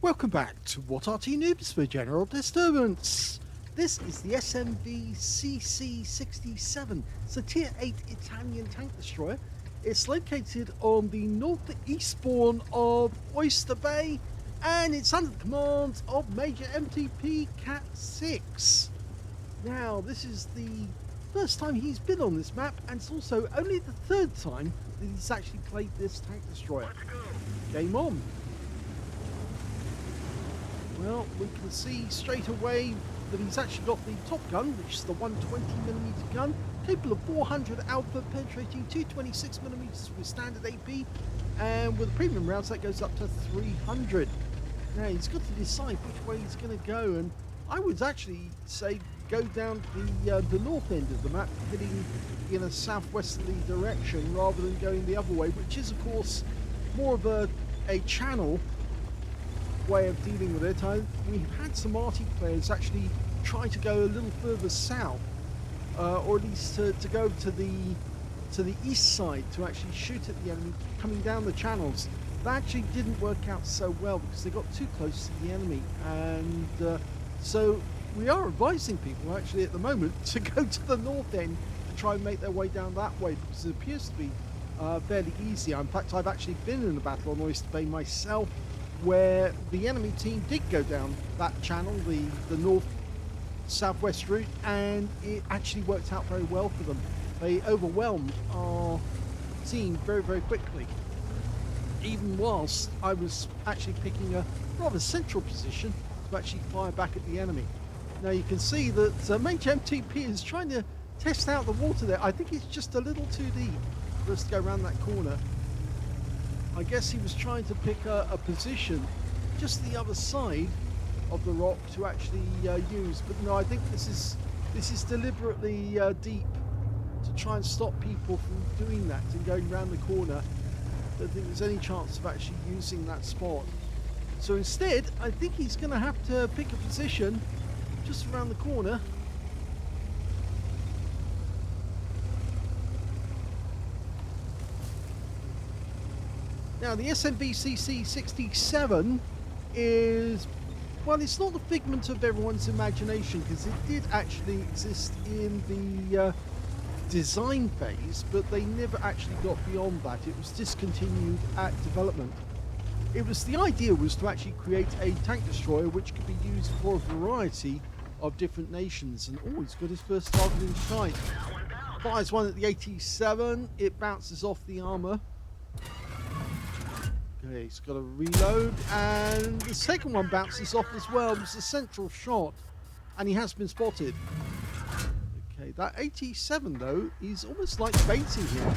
Welcome back to What Arty Noobs for General Disturbance. This is the SMV CC-67. It's a Tier 8 Italian tank destroyer. It's located on the northeastbourne of Oyster Bay, and it's under the command of Major MTP Cat 6. Now, this is the first time he's been on this map, and it's also only the third time that he's actually played this tank destroyer. Game on. Well, we can see straight away that he's actually got the top gun, which is the 120mm gun, capable of 400 output, penetrating 226mm with standard AP, and with the premium rounds that goes up to 300. Now he's got to decide which way he's going to go, and I would actually say go down the north end of the map, heading in a southwesterly direction rather than going the other way, which is of course more of a channel way of dealing with it. We've had some Arty players actually try to go a little further south, or at least to go to the east side to actually shoot at the enemy coming down the channels. That actually didn't work out so well because they got too close to the enemy, and so we are advising people actually at the moment to go to the north end to try and make their way down that way, because it appears to be fairly easy. In fact, I've actually been in a battle on Oyster Bay myself where the enemy team did go down that channel, the north-southwest route, and it actually worked out very well for them. They overwhelmed our team very, very quickly, even whilst I was actually picking a rather central position to actually fire back at the enemy. Now you can see that Major MTP is trying to test out the water there. I think it's just a little too deep for us to go around that corner. I guess he was trying to pick a position just the other side of the rock to actually use, but no, I think this is deliberately deep to try and stop people from doing that and going around the corner. I don't think there's any chance of actually using that spot. So instead, I think he's going to have to pick a position just around the corner. Now the SMV CC-67 is, well, it's not the figment of everyone's imagination, because it did actually exist in the design phase, but they never actually got beyond that. It was discontinued at development. The idea was to actually create a tank destroyer which could be used for a variety of different nations, and oh, he's got his first target in sight. Fires one at the 87, it bounces off the armor. Okay, he's got to reload, and the second one bounces off as well. It was a central shot, and he has been spotted. Okay, that 87 though is almost like baiting him,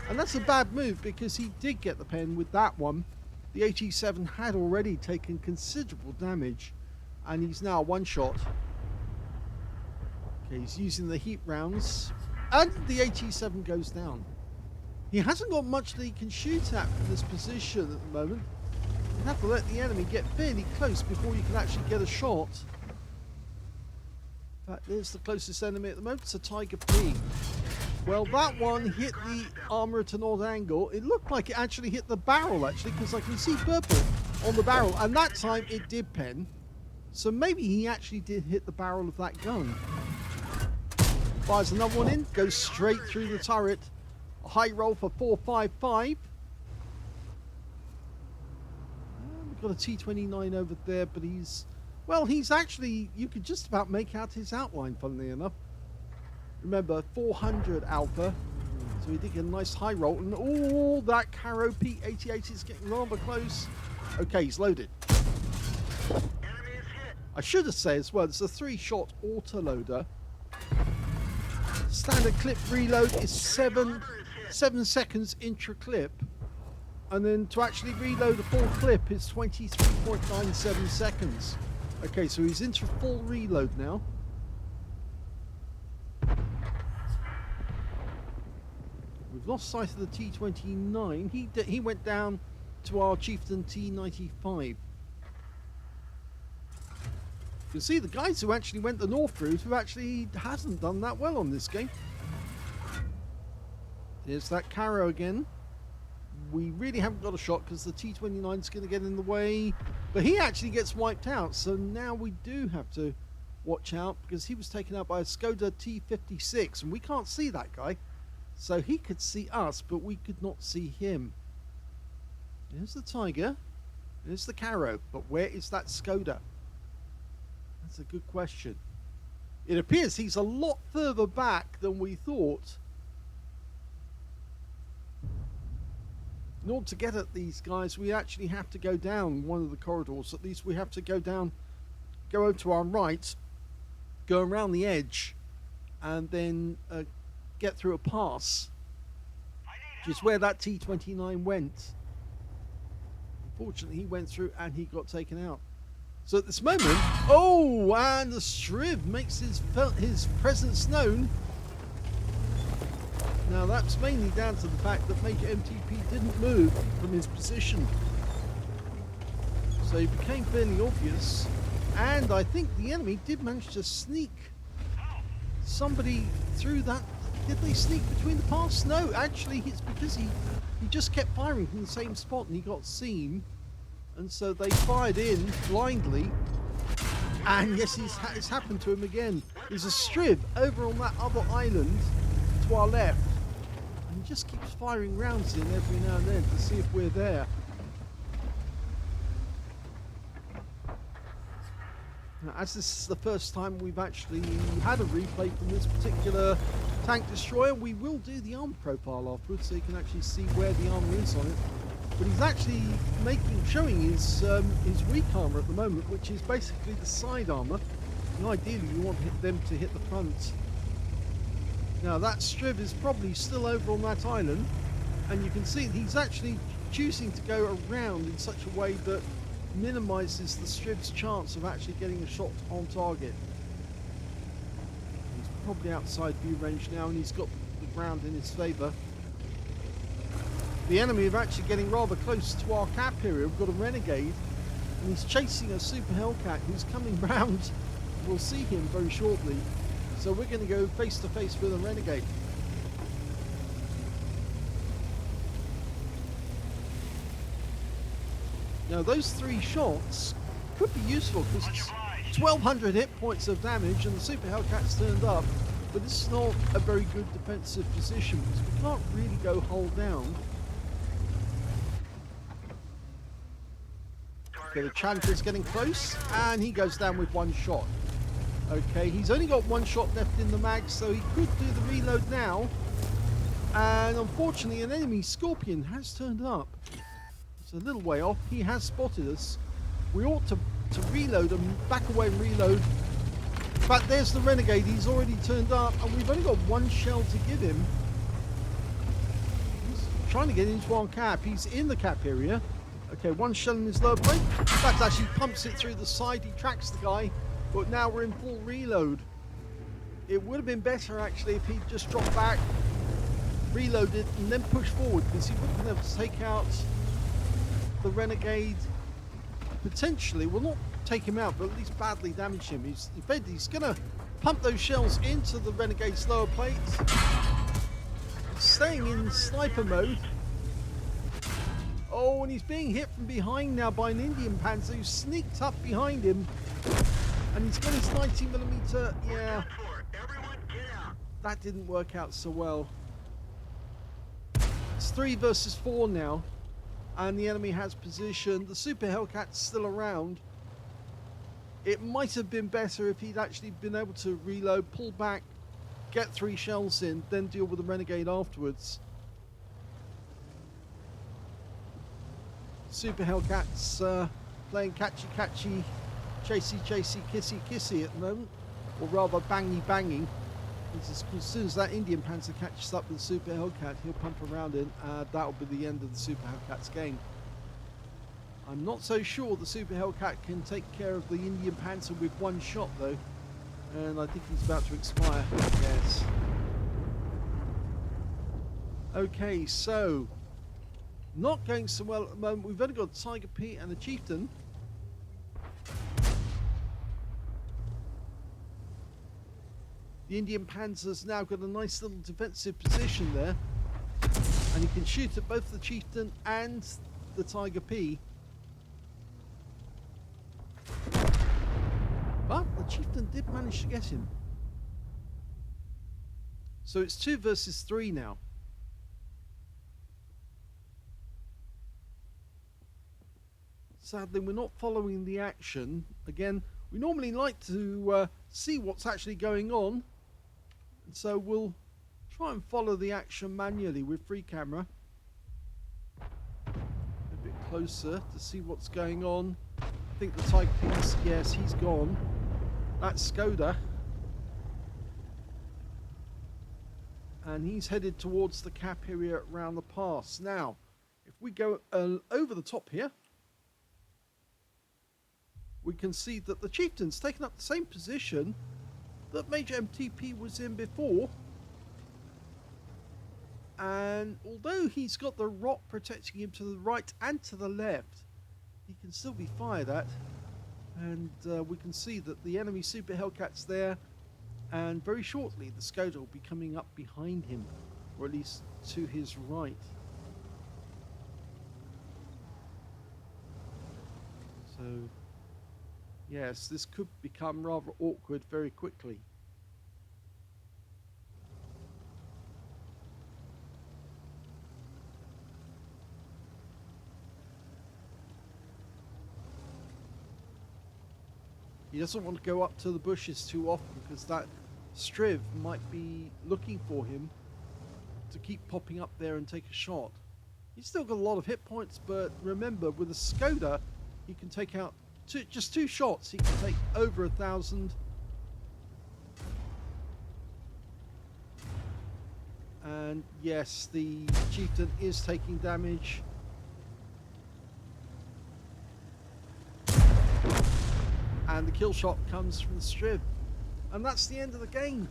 and that's a bad move because he did get the pen with that one. The 87 had already taken considerable damage, and he's now one shot. Okay, he's using the heat rounds, and the 87 goes down. He hasn't got much that he can shoot at from this position at the moment. You have to let the enemy get fairly close before you can actually get a shot. In fact, there's the closest enemy at the moment. It's a Tiger P. Well, that one hit the armor at an odd angle. It looked like it actually hit the barrel, actually, because I can see purple on the barrel, and that time it did pen. So maybe he actually did hit the barrel of that gun. Fires another one in, goes straight through the turret. A high roll for 455. We've got a T-29 over there, but he's actually, you could just about make out his outline, funnily enough. Remember, 400 alpha, so he did get a nice high roll, and oh, that Caro P88 is getting rather close. Okay, he's loaded. I should have said as well, it's a 3-shot autoloader. Standard clip reload is 7 seconds intra-clip, and then to actually reload a full clip is 23.97 seconds. Okay, so he's into full reload now. We've lost sight of the T-29. He went down to our Chieftain T-95. You can see the guys who actually went the north route who actually hasn't done that well on this game. There's that Caro again. we really haven't got a shot because the T-29 is going to get in the way. But he actually gets wiped out, so now we do have to watch out because he was taken out by a Skoda T-56, and we can't see that guy. So he could see us, but we could not see him. There's the Tiger. There's the Caro. But where is that Skoda? That's a good question. It appears he's a lot further back than we thought. In order to get at these guys, we actually have to go down one of the corridors. At least we have to go down, go over to our right, go around the edge, and then get through a pass, which is where that T-29 went. Unfortunately, he went through and he got taken out. So at this moment, oh, and the Striv makes his presence known. Now that's mainly down to the fact that Major MTP didn't move from his position. So he became fairly obvious. And I think the enemy did manage to sneak somebody through that. Did they sneak between the paths? No, actually it's because he just kept firing from the same spot and he got seen. And so they fired in blindly. And yes, it's happened to him again. There's a Striv over on that other island to our left. And he just keeps firing rounds in every now and then to see if we're there. Now, as this is the first time we've actually had a replay from this particular tank destroyer, we will do the armor profile afterwards so you can actually see where the armor is on it. But he's actually showing his weak armor at the moment, which is basically the side armor. And ideally you want them to hit the front. Now that Striv is probably still over on that island, and you can see he's actually choosing to go around in such a way that minimises the Striv's chance of actually getting a shot on target. He's probably outside view range now, and he's got the ground in his favour. The enemy are actually getting rather close to our cap area. We've got a Renegade, and he's chasing a Super Hellcat who's coming round. We'll see him very shortly. So we're going to go face to face with a Renegade. Now those 3 shots could be useful because it's 1200 hit points of damage and the Super Hellcat's turned up, but this is not a very good defensive position because we can't really go hull down. Okay, the Challenger's getting close and he goes down with 1 shot. Okay, he's only got 1 shot left in the mag, so he could do the reload now. And unfortunately, an enemy Scorpion has turned up. It's a little way off. He has spotted us. We ought to reload and back away and reload. But there's the Renegade. He's already turned up, and we've only got 1 shell to give him. He's trying to get into our cap. He's in the cap area. Okay, 1 shell in his lower plate. That actually pumps it through the side. He tracks the guy. But now we're in full reload. It would have been better actually if he'd just dropped back, reloaded, and then pushed forward, because he would have been able to take out the Renegade. Potentially, well, not take him out, but at least badly damage him. He's going to pump those shells into the Renegade's lower plate. Staying in sniper mode. Oh, and he's being hit from behind now by an Indian Panzer who sneaked up behind him. And he's got his 90mm, yeah, that didn't work out so well. It's 3 versus 4 now, and the enemy has position. The Super Hellcat's still around. It might have been better if he'd actually been able to reload, pull back, get 3 shells in, then deal with the Renegade afterwards. Super Hellcat's playing catchy, chasey, kissy at the moment, or rather bangy. As soon as that Indian Panzer catches up with the Super Hellcat, he'll pump around in, that'll be the end of the Super Hellcat's game. I'm not so sure the Super Hellcat can take care of the Indian Panzer with 1 shot though, and I think he's about to expire. Yes. Okay, so not going so well at the moment. We've only got Tiger P and a Chieftain. The Indian Panzer's now got a nice little defensive position there. And you can shoot at both the Chieftain and the Tiger P. But the Chieftain did manage to get him. So it's 2 versus 3 now. Sadly, we're not following the action. Again, we normally like to see what's actually going on. And so we'll try and follow the action manually with free camera. A bit closer to see what's going on. I think the Tiger Piece, yes, he's gone. That's Skoda. And he's headed towards the cap area around the pass. Now, if we go over the top here, we can see that the Chieftain's taken up the same position that Major MTP was in before. And although he's got the rock protecting him to the right and to the left, he can still be fired at. And we can see that the enemy Super Hellcat's there. And very shortly, the Skoda will be coming up behind him, or at least to his right. So, yes, this could become rather awkward very quickly. He doesn't want to go up to the bushes too often because that Striv might be looking for him to keep popping up there and take a shot. He's still got a lot of hit points, but remember, with a Skoda, he can take out just 2 shots. He can take over 1,000. And yes, the Chieftain is taking damage. And the kill shot comes from the Striv. And that's the end of the game.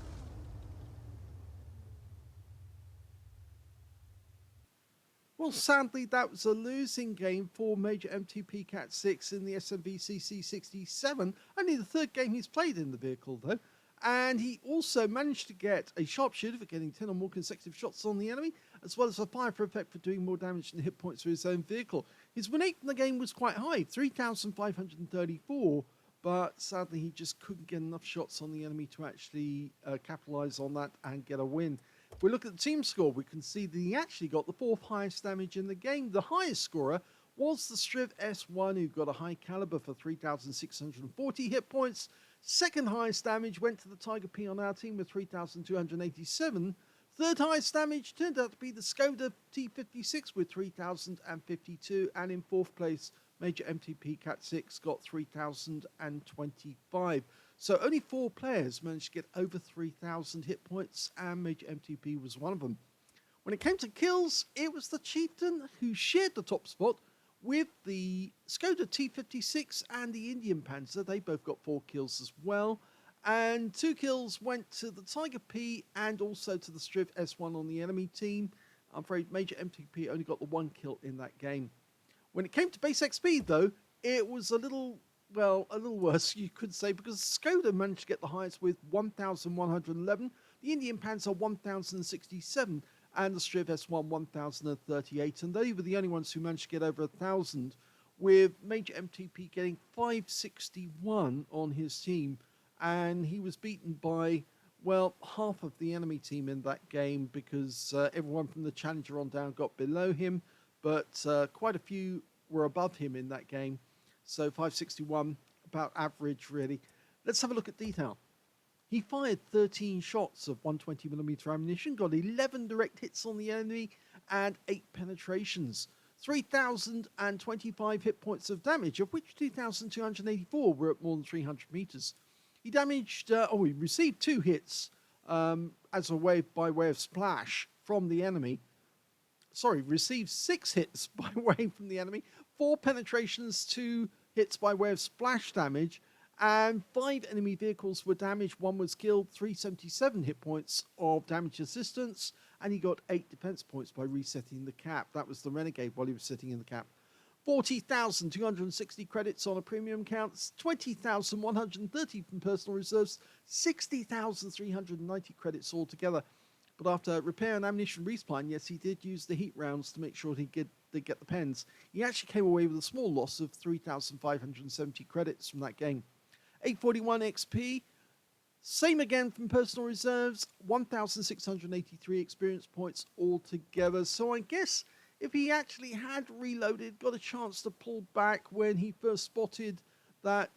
Well, sadly, that was a losing game for Major MTP Cat 6 in the SMV CC-67. Only the 3rd game he's played in the vehicle, though. And he also managed to get a sharpshooter for getting 10 or more consecutive shots on the enemy, as well as a fire effect for doing more damage than hit points for his own vehicle. His win rate in the game was quite high, 3,534. But sadly, he just couldn't get enough shots on the enemy to actually capitalize on that and get a win. If we look at the team score, we can see that he actually got the 4th highest damage in the game. The highest scorer was the Striv S1, who got a high caliber for 3,640 hit points. 2nd highest damage went to the Tiger P on our team with 3,287. 3rd highest damage turned out to be the Skoda T56 with 3,052. And in 4th place, Major MTP Cat 6 got 3,025. So only 4 players managed to get over 3,000 hit points, and Major MTP was one of them. When it came to kills, it was the Chieftain who shared the top spot with the Skoda T56 and the Indian Panzer. They both got 4 kills as well. And 2 kills went to the Tiger P and also to the Striv S1 on the enemy team. I'm afraid Major MTP only got the 1 kill in that game. When it came to base XP, though, it was a little worse, you could say, because Skoda managed to get the highest with 1,111, the Indian Panzer 1,067, and the Striv S1 1,038, and they were the only ones who managed to get over 1,000, with Major MTP getting 561 on his team, and he was beaten by, well, half of the enemy team in that game, because everyone from the Challenger on down got below him, but quite a few were above him in that game. So 561, about average, really. Let's have a look at detail. He fired 13 shots of 120mm ammunition, got 11 direct hits on the enemy, and 8 penetrations. 3,025 hit points of damage, of which 2,284 were at more than 300 meters. He damaged, he received 2 hits as a by way of splash from the enemy. Sorry, received 6 hits by way from the enemy, 4 penetrations, 2 hits by way of splash damage, and 5 enemy vehicles were damaged. 1 was killed, 377 hit points of damage assistance, and he got 8 defense points by resetting the cap. That was the Renegade while he was sitting in the cap. 40,260 credits on a premium count, 20,130 from personal reserves, 60,390 credits altogether. but after repair and ammunition resupply, yes, he did use the heat rounds to make sure he did get the pens. He actually came away with a small loss of 3,570 credits from that game. 841 XP, same again from personal reserves, 1,683 experience points altogether. So I guess if he actually had reloaded, got a chance to pull back when he first spotted that,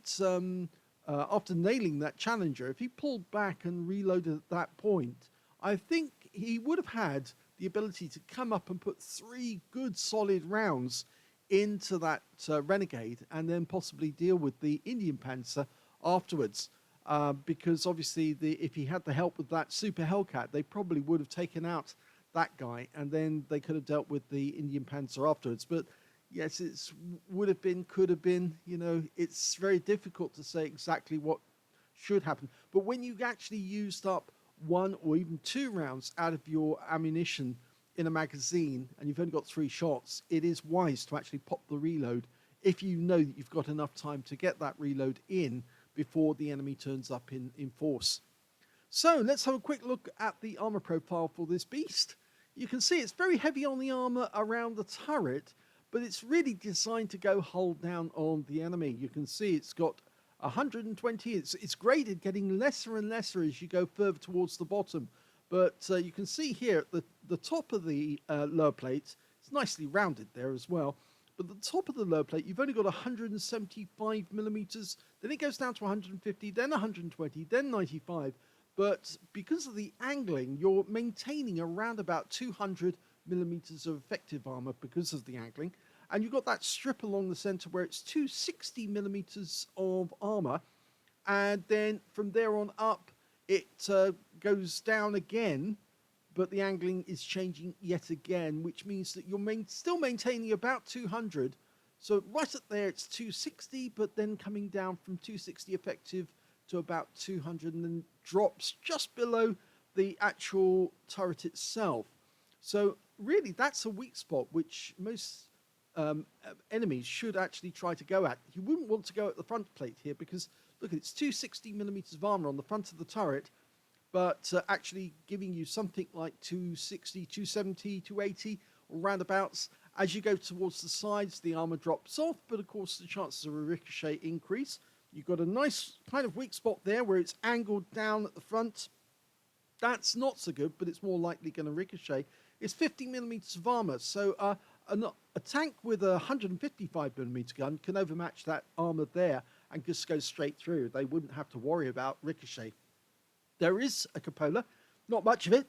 after nailing that Challenger, if he pulled back and reloaded at that point, I think he would have had the ability to come up and put 3 good solid rounds into that Renegade and then possibly deal with the Indian Panzer afterwards. Because obviously if he had the help with that Super Hellcat, they probably would have taken out that guy and then they could have dealt with the Indian Panzer afterwards. But yes, it would have been, could have been, it's very difficult to say exactly what should happen. But when you actually used up 1 or even 2 rounds out of your ammunition in a magazine and you've only got 3 shots, it is wise to actually pop the reload if you know that you've got enough time to get that reload in before the enemy turns up in force. So let's have a quick look at the armor profile for this beast. You can see it's very heavy on the armor around the turret, but it's really designed to go hull down on the enemy. You can see it's got 120. It's graded, getting lesser and lesser as you go further towards the bottom. But you can see here at the top of the lower plate, it's nicely rounded there as well. But the top of the lower plate, you've only got 175 millimeters. Then it goes down to 150, then 120, then 95. But because of the angling, you're maintaining around about 200 millimeters of effective armor because of the angling. And you've got that strip along the center where it's 260 millimeters of armor. And then from there on up, it goes down again, but the angling is changing yet again, which means that you're still maintaining about 200. So right up there, it's 260, but then coming down from 260 effective to about 200 and then drops just below the actual turret itself. So really, that's a weak spot, which most enemies should actually try to go at. You wouldn't want to go at the front plate here because, look, it's 260 millimeters of armor on the front of the turret, but actually giving you something like 260, 270, 280, or roundabouts. As you go towards the sides, the armor drops off, but of course the chances of a ricochet increase. You've got a nice kind of weak spot there where it's angled down at the front. That's not so good, but it's more likely going to ricochet. It's 50 millimeters of armor, so a tank with a 155 millimeter gun can overmatch that armor there and just go straight through. They wouldn't have to worry about ricochet. There is a cupola, not much of it.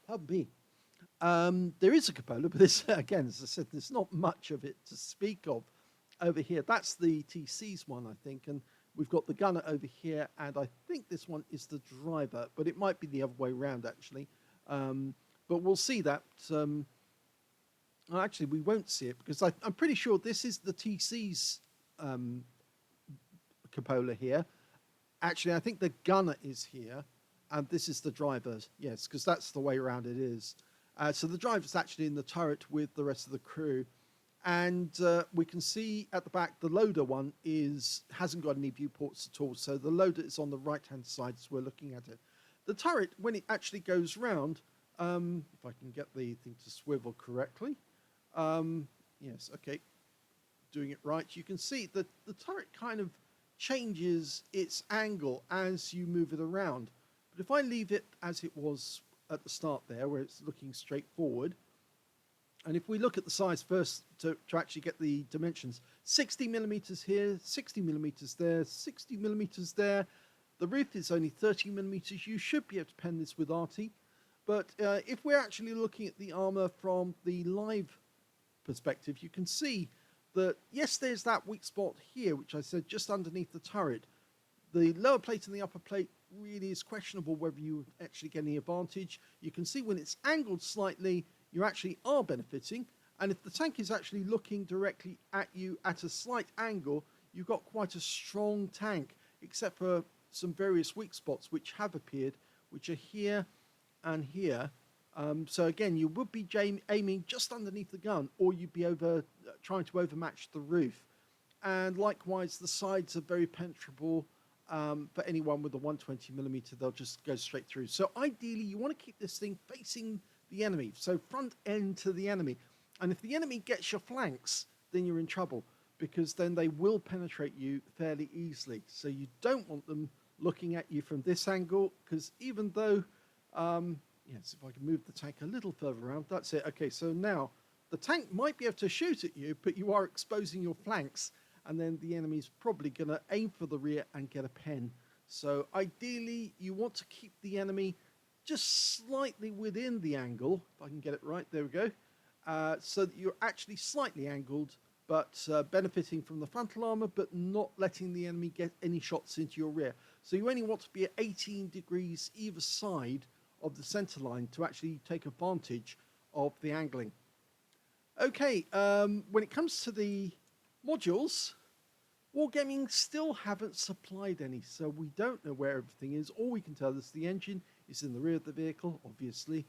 Pardon me. There is a cupola, but this, again, as I said, there's not much of it to speak of over here. That's the TC's one, I think, and we've got the gunner over here, and I think this one is the driver, but it might be the other way around, actually. But we'll see that. Well, actually, we won't see it, because I'm pretty sure this is the TC's cupola here. Actually, I think the gunner is here, and this is the driver's. Yes, because that's the way around it is. So the driver's actually in the turret with the rest of the crew. And we can see at the back, the loader one hasn't got any viewports at all. So the loader is on the right-hand side as we're looking at it. The turret, when it actually goes round, if I can get the thing to swivel correctly. Yes, okay. Doing it right. You can see that the turret kind of changes its angle as you move it around. But if I leave it as it was at the start there, where it's looking straight forward, and if we look at the size first to actually get the dimensions, 60 millimeters here, 60 millimeters there, 60 millimeters there. The roof is only 30 millimeters. You should be able to pen this with Arty. But if we're actually looking at the armor from the live perspective, you can see that, yes, there's that weak spot here, which I said just underneath the turret. The lower plate and the upper plate really is questionable whether you actually get any advantage. You can see when it's angled slightly, you actually are benefiting. And if the tank is actually looking directly at you at a slight angle, you've got quite a strong tank, except for some various weak spots which have appeared, which are here and here. So again, you would be aiming just underneath the gun, or you'd be trying to overmatch the roof. And likewise, the sides are very penetrable. For anyone with a 120mm, they'll just go straight through. So ideally, you want to keep this thing facing the enemy, so front end to the enemy. And if the enemy gets your flanks, then you're in trouble, because then they will penetrate you fairly easily. So you don't want them looking at you from this angle, because even though, yes, if I can move the tank a little further around, that's it. Okay, so now the tank might be able to shoot at you, but you are exposing your flanks, and then the enemy's probably going to aim for the rear and get a pen. So ideally, you want to keep the enemy just slightly within the angle, if I can get it right, there we go, so that you're actually slightly angled, but benefiting from the frontal armor, but not letting the enemy get any shots into your rear. So you only want to be at 18 degrees either side of the center line to actually take advantage of the angling. Okay, when it comes to the modules, Wargaming still haven't supplied any, so we don't know where everything is. All we can tell is the engine is in the rear of the vehicle, obviously.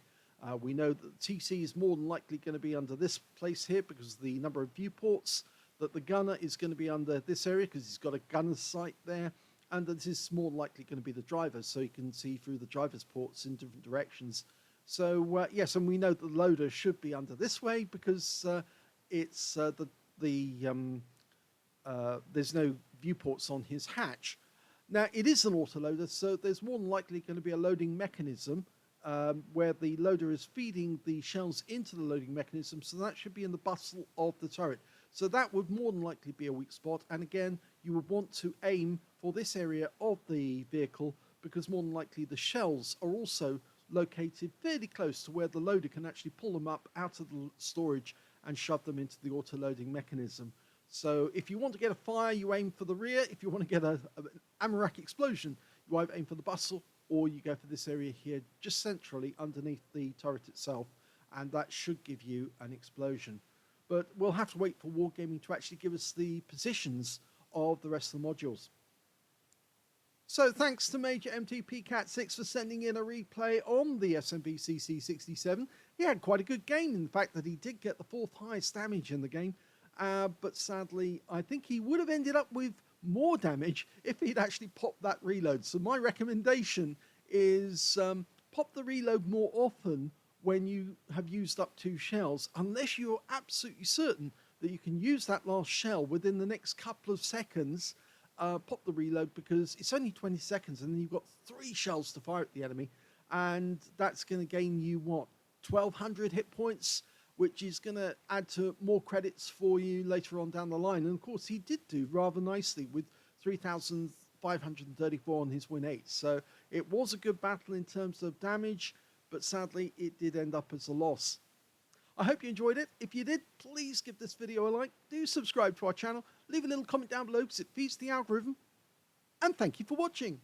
We know that the TC is more than likely going to be under this place here because of the number of viewports, that the gunner is going to be under this area because he's got a gunner's sight there, and that this is more than likely going to be the driver, so you can see through the driver's ports in different directions. So, yes, and we know that the loader should be under this way because it's there's no viewports on his hatch. Now, it is an autoloader, so there's more than likely going to be a loading mechanism where the loader is feeding the shells into the loading mechanism, so that should be in the bustle of the turret. So that would more than likely be a weak spot, and again, you would want to aim for this area of the vehicle because more than likely the shells are also located fairly close to where the loader can actually pull them up out of the storage and shove them into the auto-loading mechanism. So if you want to get a fire, you aim for the rear. If you want to get an ammo rack explosion, you either aim for the bustle or you go for this area here, just centrally underneath the turret itself, and that should give you an explosion. But we'll have to wait for Wargaming to actually give us the positions of the rest of the modules. So thanks to Major MTP Cat 6 for sending in a replay on the SMV CC-67. He had quite a good game in the fact that he did get the 4th highest damage in the game. But sadly, I think he would have ended up with more damage if he'd actually popped that reload. So my recommendation is pop the reload more often when you have used up 2 shells, unless you're absolutely certain that you can use that last shell within the next couple of seconds. Pop the reload because it's only 20 seconds and then you've got 3 shells to fire at the enemy, and that's going to gain you, what, 1,200 hit points, which is going to add to more credits for you later on down the line. And of course, he did do rather nicely with 3,534 on his win 8. So it was a good battle in terms of damage, but sadly, it did end up as a loss. I hope you enjoyed it. If you did, please give this video a like. Do subscribe to our channel. Leave a little comment down below because it feeds the algorithm. And thank you for watching.